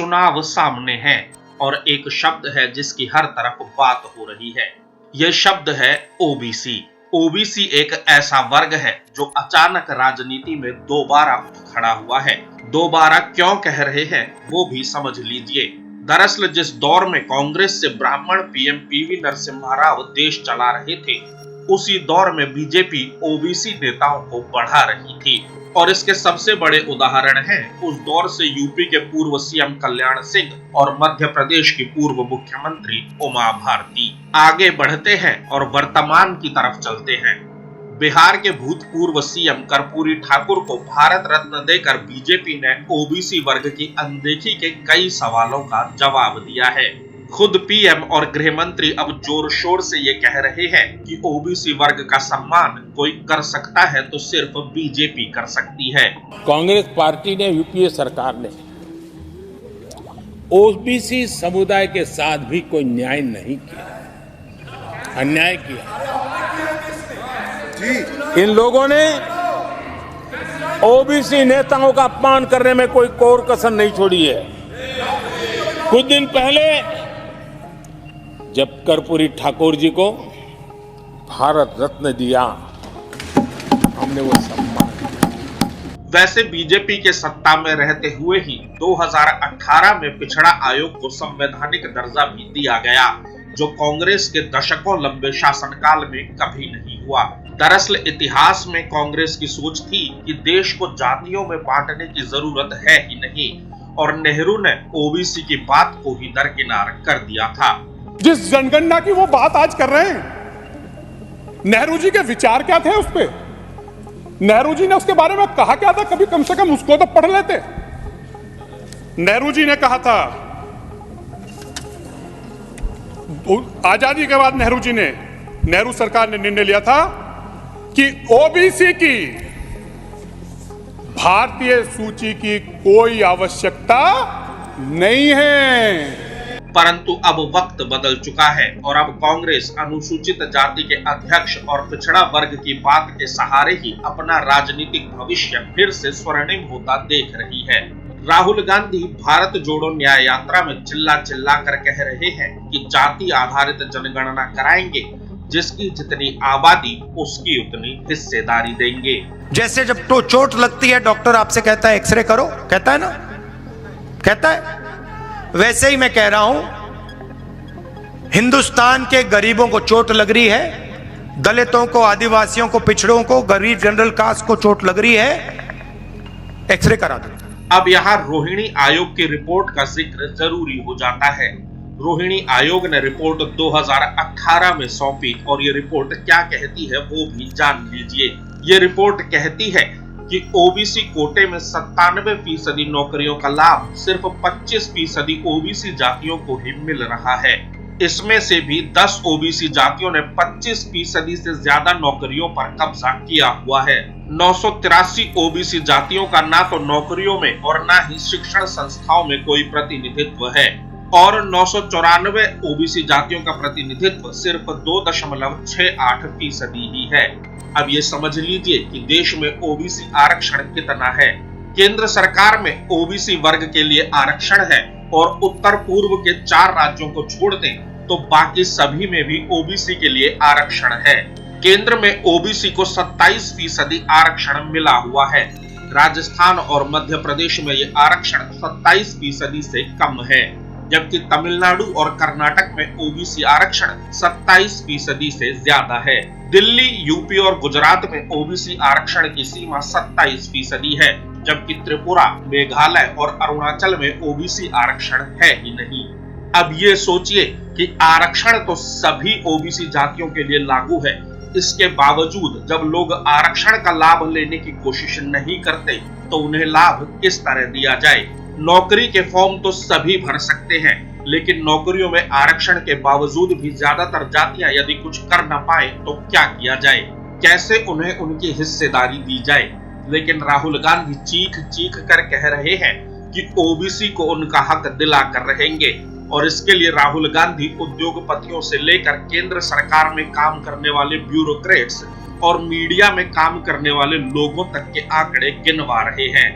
चुनाव सामने है और एक शब्द है जिसकी हर तरफ बात हो रही है। यह शब्द है ओबीसी। ओबीसी एक ऐसा वर्ग है जो अचानक राजनीति में दोबारा उठ खड़ा हुआ है। दोबारा क्यों कह रहे हैं वो भी समझ लीजिए। दरअसल जिस दौर में कांग्रेस से ब्राह्मण पीएम पीवी नरसिम्हा राव देश चला रहे थे, उसी दौर में बीजेपी ओबीसी नेताओं को बढ़ा रही थी। और इसके सबसे बड़े उदाहरण हैं उस दौर से यूपी के पूर्व सीएम कल्याण सिंह और मध्य प्रदेश की पूर्व मुख्यमंत्री उमा भारती। आगे बढ़ते हैं और वर्तमान की तरफ चलते हैं। बिहार के भूतपूर्व सीएम कर्पूरी ठाकुर को भारत रत्न देकर बीजेपी ने ओबीसी वर्ग की अनदेखी के कई सवालों का जवाब दिया है। खुद पीएम और गृह मंत्री अब जोर शोर से ये कह रहे हैं कि ओबीसी वर्ग का सम्मान कोई कर सकता है तो सिर्फ बीजेपी कर सकती है। कांग्रेस पार्टी ने, यूपीए सरकार ने ओबीसी समुदाय के साथ भी कोई न्याय नहीं किया, अन्याय किया। इन लोगों ने ओबीसी नेताओं का अपमान करने में कोई कोर कसर नहीं छोड़ी है। कुछ दिन पहले जब कर्पूरी ठाकुर जी को भारत रत्न दिया, हमने वो सम्मान। वैसे बीजेपी के सत्ता में रहते हुए ही 2018 में पिछड़ा आयोग को संवैधानिक दर्जा भी दिया गया, जो कांग्रेस के दशकों लंबे शासनकाल में कभी नहीं हुआ। दरअसल इतिहास में कांग्रेस की सोच थी कि देश को जातियों में बांटने की जरूरत है ही नहीं, और नेहरू ने ओबीसी की बात को ही दरकिनार कर दिया था। जिस जनगणना की वो बात आज कर रहे हैं, नेहरू जी के विचार क्या थे उस पे? नेहरू जी ने उसके बारे में कहा क्या था? कभी कम से कम उसको तो पढ़ लेते। नेहरू जी ने कहा था, आजादी के बाद नेहरू सरकार ने निर्णय लिया था कि ओबीसी की भारतीय सूची की कोई आवश्यकता नहीं है। परंतु अब वक्त बदल चुका है और अब कांग्रेस अनुसूचित जाति के अध्यक्ष और पिछड़ा वर्ग की बात के सहारे ही अपना राजनीतिक भविष्य फिर से स्वर्णिम होता देख रही है। राहुल गांधी भारत जोड़ो न्याय यात्रा में चिल्ला चिल्ला कर कह रहे हैं कि जाति आधारित जनगणना कराएंगे, जिसकी जितनी आबादी उसकी उतनी हिस्सेदारी देंगे। जैसे जब तो चोट लगती है डॉक्टर आपसे कहता है एक्सरे करो, कहता है ना, कहता है, वैसे ही मैं कह रहा हूं, हिंदुस्तान के गरीबों को चोट लग रही है, दलितों को, आदिवासियों को, पिछड़ों को, गरीब जनरल कास्ट को चोट लग रही है, एक्सरे करा दो। अब यहाँ रोहिणी आयोग की रिपोर्ट का जिक्र जरूरी हो जाता है। रोहिणी आयोग ने रिपोर्ट 2018 में सौंपी और ये रिपोर्ट क्या कहती है वो भी जान लीजिए। ये रिपोर्ट कहती है कि ओबीसी कोटे में 97% नौकरियों का लाभ सिर्फ 25% ओबीसी जातियों को ही मिल रहा है। इसमें से भी 10 ओबीसी जातियों ने 25% से ज्यादा नौकरियों पर कब्जा किया हुआ है। 983 ओबीसी जातियों का ना तो नौकरियों में और ना ही शिक्षण संस्थाओं में कोई प्रतिनिधित्व है, और 994 ओबीसी जातियों का प्रतिनिधित्व सिर्फ 2.68% ही है। अब ये समझ लीजिए कि देश में ओबीसी आरक्षण कितना है। केंद्र सरकार में ओबीसी वर्ग के लिए आरक्षण है और उत्तर पूर्व के 4 राज्यों को छोड़ दें तो बाकी सभी में भी ओबीसी के लिए आरक्षण है। केंद्र में ओबीसी को 27% आरक्षण मिला हुआ है। राजस्थान और मध्य प्रदेश में ये आरक्षण 27% से कम है, जबकि तमिलनाडु और कर्नाटक में ओबीसी आरक्षण 27% से ज्यादा है। दिल्ली, यूपी और गुजरात में ओबीसी आरक्षण की सीमा 27% है, जबकि त्रिपुरा, मेघालय और अरुणाचल में ओबीसी आरक्षण है ही नहीं। अब ये सोचिए कि आरक्षण तो सभी ओबीसी जातियों के लिए लागू है, इसके बावजूद जब लोग आरक्षण का लाभ लेने की कोशिश नहीं करते तो उन्हें लाभ किस तरह दिया जाए। नौकरी के फॉर्म तो सभी भर सकते हैं, लेकिन नौकरियों में आरक्षण के बावजूद भी ज्यादातर जातियां यदि कुछ कर न पाए तो क्या किया जाए, कैसे उन्हें उनकी हिस्सेदारी दी जाए। लेकिन राहुल गांधी चीख चीख कर कह रहे हैं कि ओबीसी को उनका हक दिला कर रहेंगे, और इसके लिए राहुल गांधी उद्योगपतियों से लेकर केंद्र सरकार में काम करने वाले ब्यूरोक्रेट्स और मीडिया में काम करने वाले लोगों तक के आंकड़े गिनवा रहे हैं।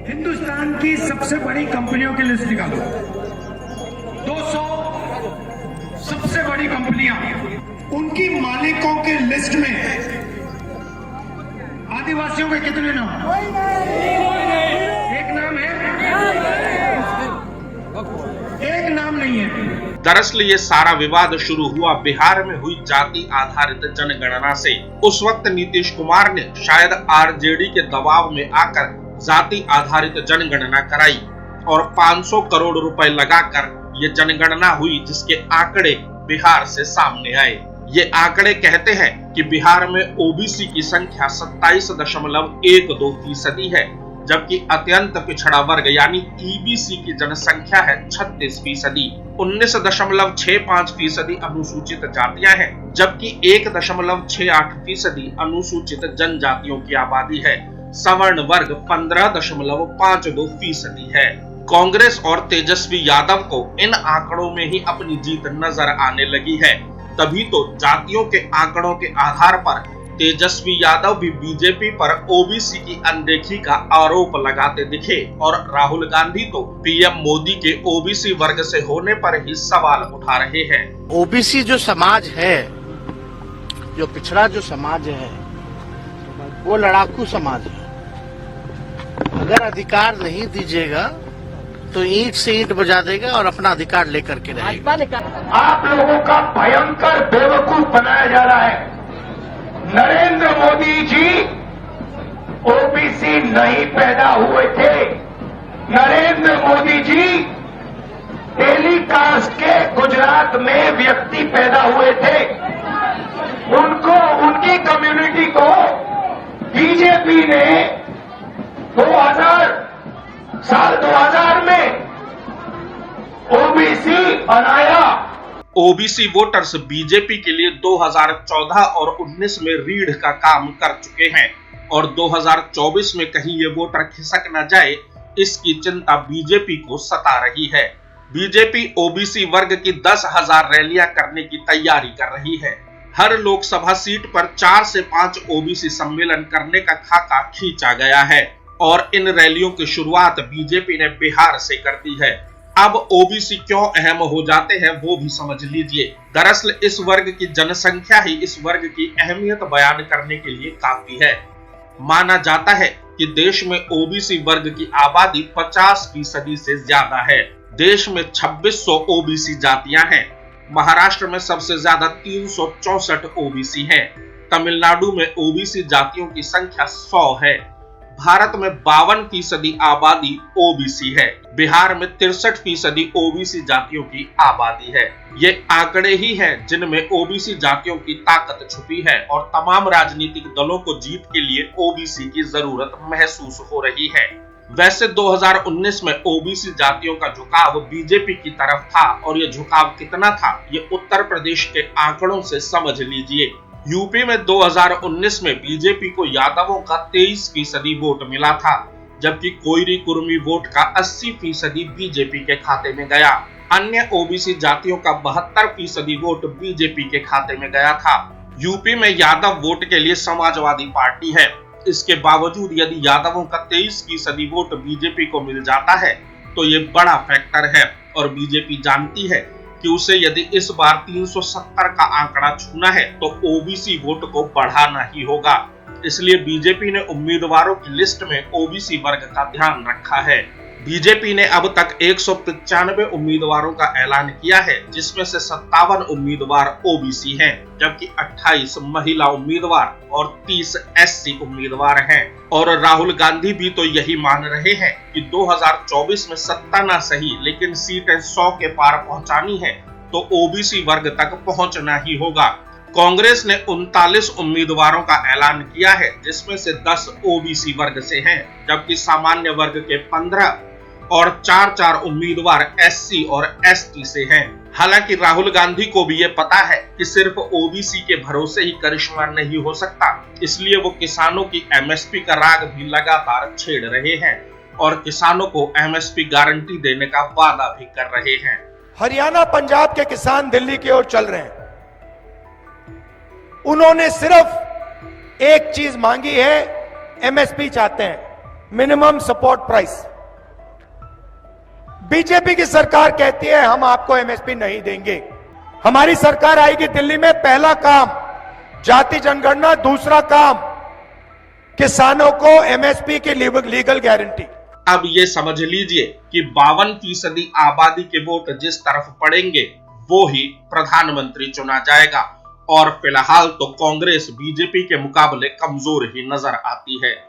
हिंदुस्तान की सबसे बड़ी कंपनियों की लिस्ट निकालो। 200 सबसे बड़ी कंपनियां, उनकी मालिकों के लिस्ट में आदिवासियों के कितने नाम? एक नाम है, एक नाम नहीं है। दरअसल ये सारा विवाद शुरू हुआ बिहार में हुई जाति आधारित जनगणना से। उस वक्त नीतीश कुमार ने शायद आरजेडी के दबाव में आकर जाति आधारित जनगणना कराई और 500 करोड़ रुपए लगाकर ये जनगणना हुई, जिसके आंकड़े बिहार से सामने आए। ये आंकड़े कहते हैं कि बिहार में ओबीसी की संख्या 27.12% है, जबकि अत्यंत पिछड़ा वर्ग यानी ईबीसी की जनसंख्या है 36%। 19.65% अनुसूचित जातियां हैं, जबकि 1.68% अनुसूचित जनजातियों की आबादी है। सवर्ण वर्ग 15.52% है। कांग्रेस और तेजस्वी यादव को इन आंकड़ों में ही अपनी जीत नजर आने लगी है। तभी तो जातियों के आंकड़ों के आधार पर तेजस्वी यादव भी बीजेपी पर ओबीसी की अनदेखी का आरोप लगाते दिखे और राहुल गांधी तो पीएम मोदी के ओबीसी वर्ग से होने पर ही सवाल उठा रहे हैं। ओबीसी जो समाज है, जो पिछड़ा जो समाज है, वो लड़ाकू समाज है। अगर अधिकार नहीं दीजिएगा तो ईंट से ईंट बजा देगा और अपना अधिकार लेकर के रहेगा। आप लोगों का भयंकर बेवकूफ बनाया जा रहा है। नरेंद्र मोदी जी ओबीसी नहीं पैदा हुए थे। नरेंद्र मोदी जी टेलीकास्ट के गुजरात में व्यक्ति पैदा हुए थे। उनको, उनकी कम्युनिटी को बीजेपी ने 2000 में ओबीसी बनाया। ओबीसी वोटर्स बीजेपी के लिए 2014 और 19 में रीढ़ का काम कर चुके हैं और 2024 में कहीं ये वोटर खिसक न जाए, इसकी चिंता बीजेपी को सता रही है। बीजेपी ओबीसी वर्ग की 10,000 रैलियां करने की तैयारी कर रही है। हर लोकसभा सीट पर 4 से 5 ओबीसी सम्मेलन करने का खाका खींचा गया है और इन रैलियों की शुरुआत बीजेपी ने बिहार से कर दी है। अब ओबीसी क्यों अहम हो जाते हैं वो भी समझ लीजिए। दरअसल इस वर्ग की जनसंख्या ही इस वर्ग की अहमियत बयान करने के लिए काफी है। माना जाता है कि देश में ओबीसी वर्ग की आबादी 50% से ज्यादा है। देश में 2600 ओबीसी जातियां हैं। महाराष्ट्र में सबसे ज्यादा 364 ओबीसी हैं। तमिलनाडु में ओबीसी जातियों की संख्या 100 है। भारत में 52% आबादी ओबीसी है। बिहार में 63% ओबीसी जातियों की आबादी है। ये आंकड़े ही हैं जिनमें ओबीसी जातियों की ताकत छुपी है और तमाम राजनीतिक दलों को जीत के लिए ओबीसी की जरूरत महसूस हो रही है। वैसे 2019 में ओबीसी जातियों का झुकाव बीजेपी की तरफ था और ये झुकाव कितना था, ये उत्तर प्रदेश के आंकड़ों से समझ लीजिए। यूपी में 2019 में बीजेपी को यादवों का 23% वोट मिला था, जबकि कोयरी कुर्मी वोट का 80% बीजेपी के खाते में गया। अन्य ओबीसी जातियों का 72% वोट बीजेपी के खाते में गया था। यूपी में यादव वोट के लिए समाजवादी पार्टी है। इसके बावजूद यदि यादवों का 23% वोट बीजेपी को मिल जाता है तो ये बड़ा फैक्टर है और बीजेपी जानती है कि उसे यदि इस बार 370 का आंकड़ा छूना है तो ओबीसी वोट को बढ़ाना ही होगा। इसलिए बीजेपी ने उम्मीदवारों की लिस्ट में ओबीसी वर्ग का ध्यान रखा है। बीजेपी ने अब तक 195 उम्मीदवारों का ऐलान किया है, जिसमें से 57 उम्मीदवार ओबीसी हैं, जबकि 28 महिला उम्मीदवार और 30 एससी उम्मीदवार हैं। और राहुल गांधी भी तो यही मान रहे हैं कि 2024 में सत्ता ना सही लेकिन सीटें 100 के पार पहुंचानी है तो ओबीसी वर्ग तक पहुंचना ही होगा। कांग्रेस ने 39 उम्मीदवारों का ऐलान किया है, जिसमें से 10 ओबीसी वर्ग से हैं, जबकि सामान्य वर्ग के 15 और 4 उम्मीदवार एससी और एसटी से हैं। हालांकि राहुल गांधी को भी ये पता है कि सिर्फ ओबीसी के भरोसे ही करिश्मा नहीं हो सकता, इसलिए वो किसानों की एमएसपी का राग भी लगातार छेड़ रहे हैं और किसानों को एमएसपी गारंटी देने का वादा भी कर रहे हैं। हरियाणा पंजाब के किसान दिल्ली की ओर चल रहे हैं। उन्होंने सिर्फ एक चीज मांगी है, एमएसपी चाहते हैं। Minimum support price. बीजेपी की सरकार कहती है हम आपको एमएसपी नहीं देंगे। हमारी सरकार आएगी दिल्ली में, पहला काम जाति जनगणना, दूसरा काम किसानों को एमएसपी की लीगल गारंटी। अब ये समझ लीजिए कि 52% आबादी के वोट जिस तरफ पड़ेंगे वो ही प्रधानमंत्री चुना जाएगा। और फिलहाल तो कांग्रेस बीजेपी के मुकाबले कमजोर ही नजर आती है।